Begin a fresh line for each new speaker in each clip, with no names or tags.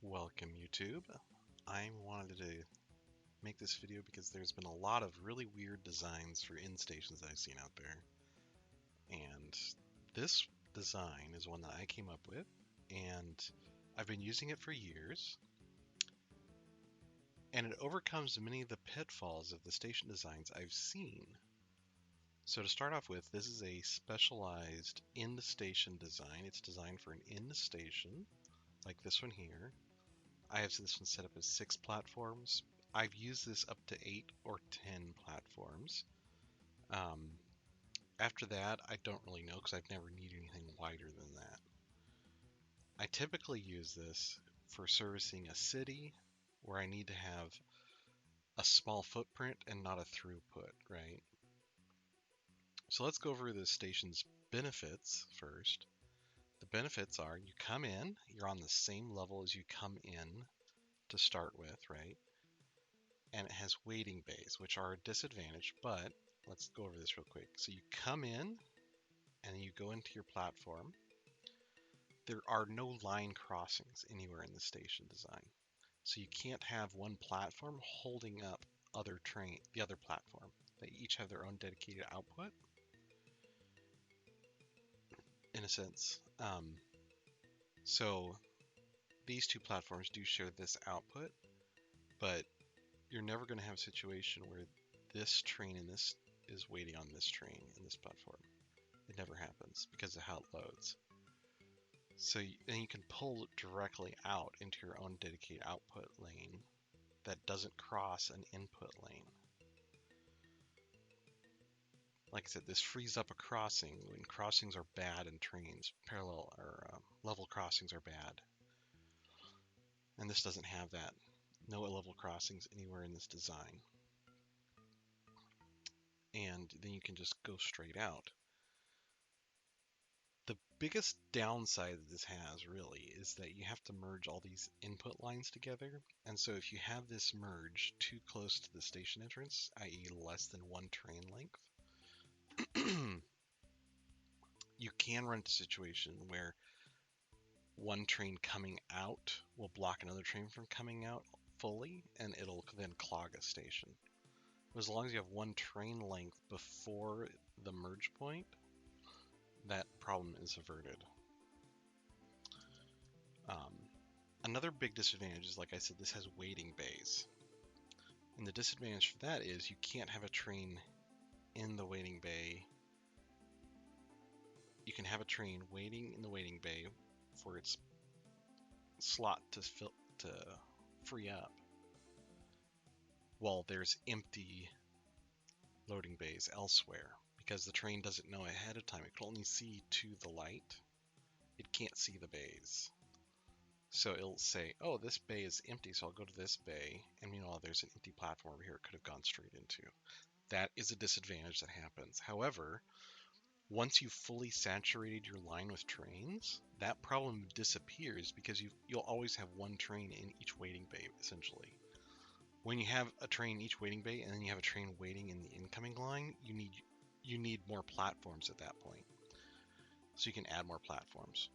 Welcome YouTube. I wanted to make this video because there's been a lot of really weird designs for end stations that I've seen out there. And this design is one that I came up with, and I've been using it for years. And it overcomes many of the pitfalls of the station designs I've seen. So to start off with, this is a specialized end station design. It's designed for an end station, like this one here. I have this one set up as 6 platforms. I've used this up to 8 or 10 platforms. After that, I don't really know because I've never needed anything wider than that. I typically use this for servicing a city where I need to have a small footprint and not a throughput, right? So let's go over the station's benefits first. The benefits are you come in, you're on the same level as you come in to start with, right? And it has waiting bays, which are a disadvantage, but let's go over this real quick. So you come in and you go into your platform. There are no line crossings anywhere in the station design. So you can't have one platform holding up the other platform. They each have their own dedicated output, in a sense. So these two platforms do share this output, but you're never going to have a situation where this train and this is waiting on this train in this platform. It never happens because of how it loads. So then you can pull directly out into your own dedicated output lane that doesn't cross an input lane. Like I said, this frees up a crossing when crossings are bad in trains. Parallel or level crossings are bad. And this doesn't have that. No level crossings anywhere in this design. And then you can just go straight out. The biggest downside that this has really is that you have to merge all these input lines together. And so if you have this merge too close to the station entrance, i.e. less than 1 train length, you can run into a situation where one train coming out will block another train from coming out fully, and it'll then clog a station. But as long as you have 1 train length before the merge point, that problem is averted. Another big disadvantage is, like I said, this has waiting bays. And the disadvantage for that is you can't have a train in the waiting bay. You can have a train waiting in the waiting bay for its slot to free up, while there's empty loading bays elsewhere, because the train doesn't know ahead of time. It can only see to the light. It can't see the bays. So it'll say, oh, this bay is empty, so I'll go to this bay. And meanwhile, there's an empty platform over here it could have gone straight into. That is a disadvantage that happens. However, once you've fully saturated your line with trains, that problem disappears because you'll always have 1 train in each waiting bay, essentially. When you have a train in each waiting bay and then you have a train waiting in the incoming line, you need more platforms at that point. So you can add more platforms.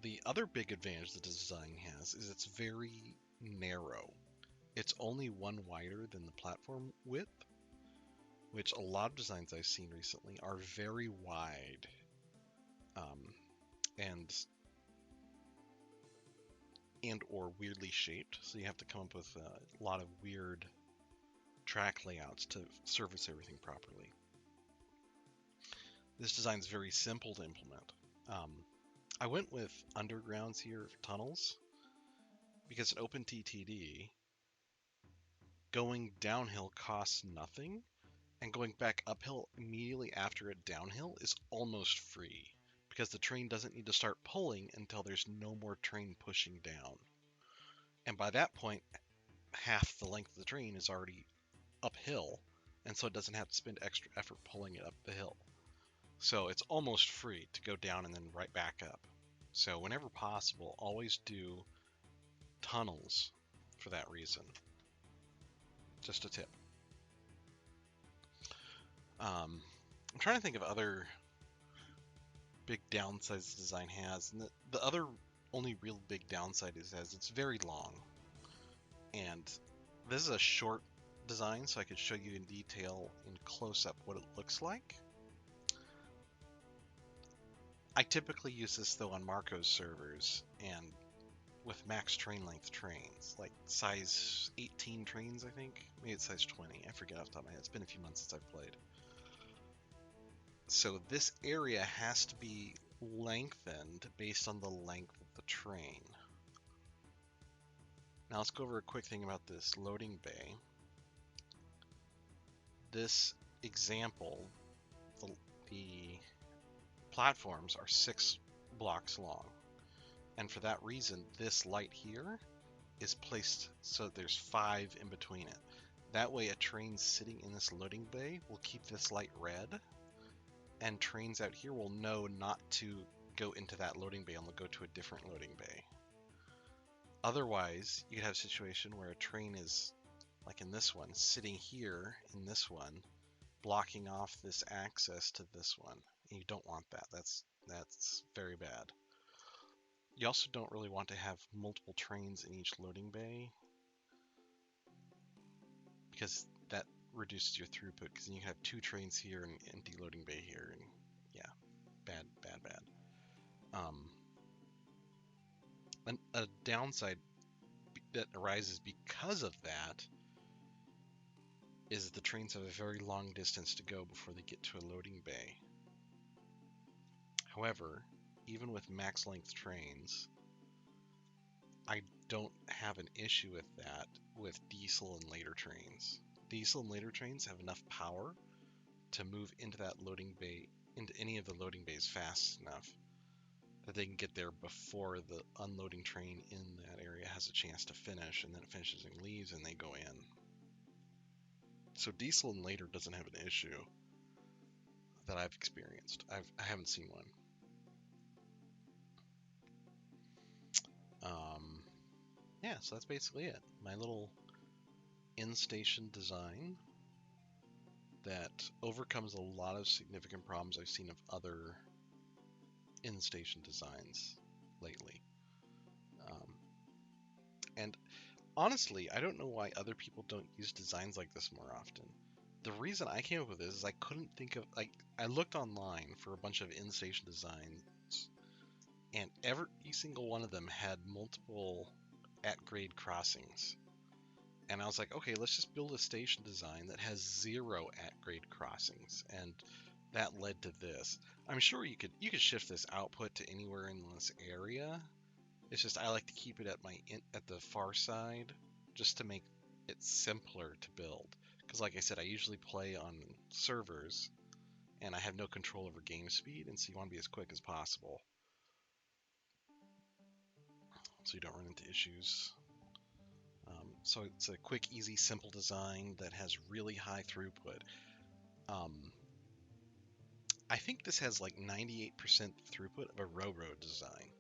The other big advantage the design has is it's very narrow. It's only 1 wider than the platform width, which a lot of designs I've seen recently are very wide and or weirdly shaped. So you have to come up with a lot of weird track layouts to service everything properly. This design is very simple to implement. I went with undergrounds here, tunnels, because in OTTD, going downhill costs nothing, and going back uphill immediately after a downhill is almost free, because the train doesn't need to start pulling until there's no more train pushing down. And by that point, half the length of the train is already uphill, and so it doesn't have to spend extra effort pulling it up the hill. So it's almost free to go down and then right back up. So whenever possible, always do tunnels for that reason. Just a tip. I'm trying to think of other big downsides the design has. And the other only real big downside is it's very long. And this is a short design, so I could show you in detail in close-up what it looks like. I typically use this though on Marco's servers and with max train length trains, like size 18 trains, I think. Maybe it's size 20. I forget off the top of my head. It's been a few months since I've played. So this area has to be lengthened based on the length of the train. Now let's go over a quick thing about this loading bay. This example, the platforms are 6 blocks long. And for that reason, this light here is placed so there's 5 in between it. That way a train sitting in this loading bay will keep this light red, and trains out here will know not to go into that loading bay and they'll go to a different loading bay. Otherwise, you could have a situation where a train is, like in this one, sitting here in this one, blocking off this access to this one. And you don't want that. That's very bad. You also don't really want to have multiple trains in each loading bay, because that reduces your throughput, because then you have 2 trains here and an empty loading bay here, and yeah, bad. A downside that arises because of that is the trains have a very long distance to go before they get to a loading bay. However, even with max length trains, I don't have an issue with that with diesel and later trains. Diesel and later trains have enough power to move into that loading bay, into any of the loading bays fast enough that they can get there before the unloading train in that area has a chance to finish, and then it finishes and leaves and they go in. So diesel and later doesn't have an issue that I've experienced. I haven't seen one. Yeah, so that's basically it. My little in-station design that overcomes a lot of significant problems I've seen of other in-station designs lately. And honestly, I don't know why other people don't use designs like this more often. The reason I came up with this is I couldn't think of, like, I looked online for a bunch of in-station designs, and every single one of them had multiple at-grade crossings. And I was like, okay, let's just build a station design that has 0 at-grade crossings, and that led to this. I'm sure you could shift this output to anywhere in this area. It's just I like to keep it at the far side, just to make it simpler to build. Because like I said, I usually play on servers, and I have no control over game speed, and so you want to be as quick as possible, so you don't run into issues. So it's a quick, easy, simple design that has really high throughput. I think this has like 98% throughput of a railroad design,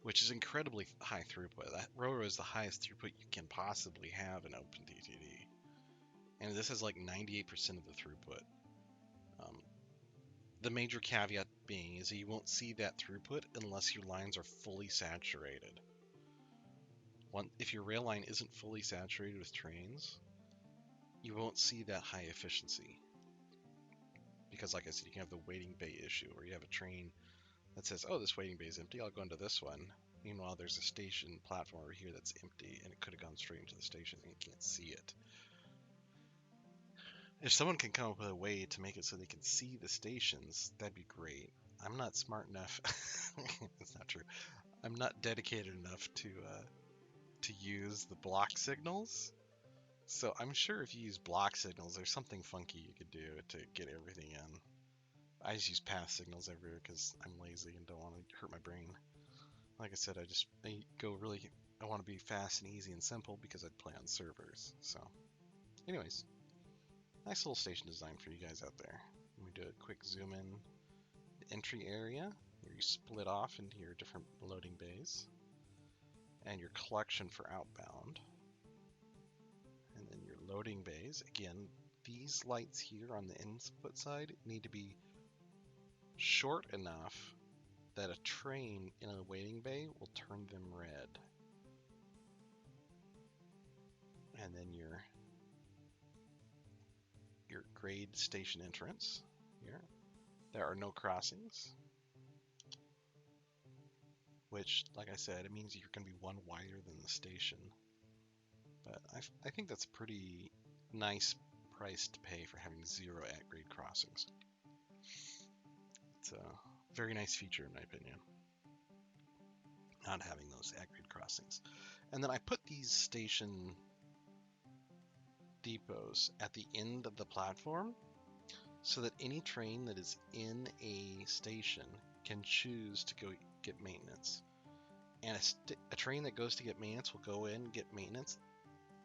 which is incredibly high throughput. That railroad is the highest throughput you can possibly have in OTTD. And this has like 98% of the throughput. The major caveat being is that you won't see that throughput unless your lines are fully saturated. If your rail line isn't fully saturated with trains, you won't see that high efficiency. Because like I said, you can have the waiting bay issue, where you have a train that says, oh, this waiting bay is empty, I'll go into this one. Meanwhile, there's a station platform over here that's empty, and it could have gone straight into the station, and you can't see it. If someone can come up with a way to make it so they can see the stations, that'd be great. I'm not smart enough. It's not true. I'm not dedicated enough to use the block signals. So I'm sure if you use block signals, there's something funky you could do to get everything in. I just use path signals everywhere because I'm lazy and don't want to hurt my brain. Like I said, I want to be fast and easy and simple because I'd play on servers. So, anyways, nice little station design for you guys out there. Let me do a quick zoom in. The entry area, where you split off into your different loading bays, and your collection for outbound. And then your loading bays. Again, these lights here on the input side need to be short enough that a train in a waiting bay will turn them red. And then your grade station entrance here. There are no crossings, which, like I said, it means you're going to be one wider than the station. But I think that's a pretty nice price to pay for having 0 at-grade crossings. It's a very nice feature, in my opinion, not having those at-grade crossings. And then I put these station depots at the end of the platform so that any train that is in a station can choose to go get maintenance. And a train that goes to get maintenance will go in and get maintenance.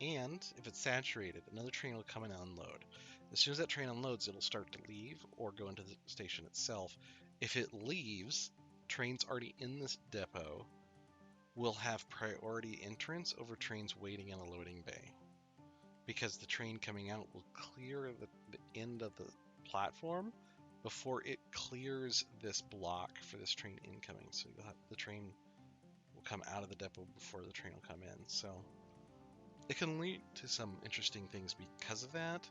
And if it's saturated, another train will come and unload. As soon as that train unloads, it'll start to leave or go into the station itself. If it leaves, trains already in this depot will have priority entrance over trains waiting in a loading bay, because the train coming out will clear the end of the platform before it clears this block for this train incoming. So the train will come out of the depot before the train will come in. So it can lead to some interesting things because of that,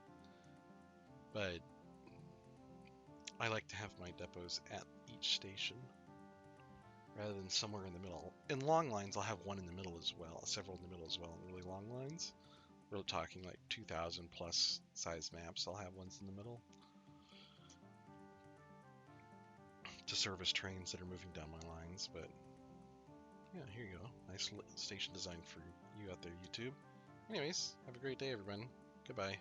but I like to have my depots at each station rather than somewhere in the middle. In long lines, I'll have one in the middle as well, several in the middle as well. In really long lines, we're talking like 2,000 plus size maps, I'll have ones in the middle to service trains that are moving down my lines. But yeah, here you go. Nice station design for you out there, YouTube. Anyways, have a great day, everyone. Goodbye.